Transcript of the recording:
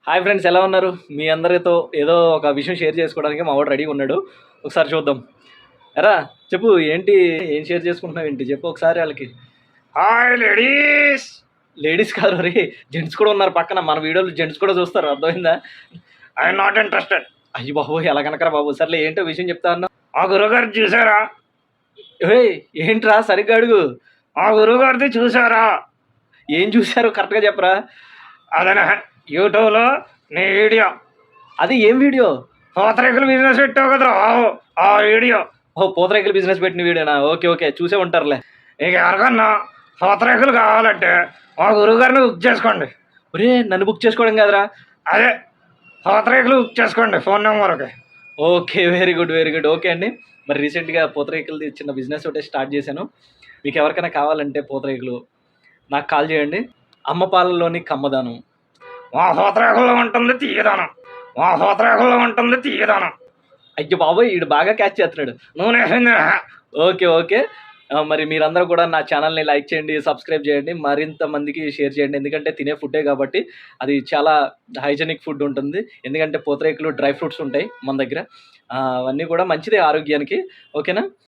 Hi friends, ఎలా ఉన్నారు? మీ అందరితో ఏదో ఒక విషయం షేర్ చేసుకోవడానికి మా వాడు రెడీగా ఉన్నాడు. ఒకసారి చూద్దాం. ఎరా చెప్పు, ఏంటి? ఏం షేర్ చేసుకుంటున్నావు? ఏంటి చెప్పు ఒకసారి వాళ్ళకి. Hi ladies. లేడీస్ కాదు రే, జెంట్స్ కూడా ఉన్నారు పక్కన. మన వీడియోలు జెంట్స్ కూడా చూస్తారు, అర్థమైందా? I'm not interested. అయ్యి బాబు, ఎలా కనకరా బాబు. సర్లే, ఏంటో విషయం చెప్తా అన్నా. మా గురుగారు చూసారా? ఏంట్రా సరిగ్గా అడుగు. మా గురుగారిది చూసారా? ఏం చూశారు కరెక్ట్గా చెప్పరా? అదన యూట్యూబ్లో నీ వీడియో. అది ఏం వీడియో? పూతరేకులు బిజినెస్ పెట్టావు కదరా, ఆ వీడియో. ఓ, పూతరేకులు బిజినెస్ పెట్టిన వీడియోనా? ఓకే ఓకే, చూసే ఉంటారులే. ఇక ఎవరికన్నా పూతరేకులు కావాలంటే మా గురుగారిని బుక్ చేసుకోండి. ఒరే, నన్ను బుక్ చేసుకోవడం కాదురా. అదే పూతరేకులు బుక్ చేసుకోండి ఫోన్ నెంబర్కి. Okay, very good very good. Okay అండి. మరి రీసెంట్గా పూతరేకులది చిన్న బిజినెస్ ఒకటే స్టార్ట్ చేశాను. మీకు ఎవరికైనా కావాలంటే పూతరేకులు నాకు కాల్ చేయండి. అమ్మ పాలలోని కమ్మదానం. మా పూతరేకుల్లో ఉంటుంది తీయదానం. మా పూతరేకుల్లో ఉంటుంది తీయదానం. అయ్యో బాబోయ్, వీడు బాగా క్యాచ్ చేస్తున్నాడు. నూనె ఓకే ఓకే. మరి మీరందరూ కూడా నా ఛానల్ని లైక్ చేయండి, సబ్స్క్రైబ్ చేయండి, మరింత మందికి షేర్ చేయండి. ఎందుకంటే తినే ఫుడ్డే కాబట్టి అది చాలా హైజెనిక్ ఫుడ్ ఉంటుంది. ఎందుకంటే పూతరేకులు డ్రై ఫ్రూట్స్ ఉంటాయి మన దగ్గర. అవన్నీ కూడా మంచిదే ఆరోగ్యానికి. ఓకేనా?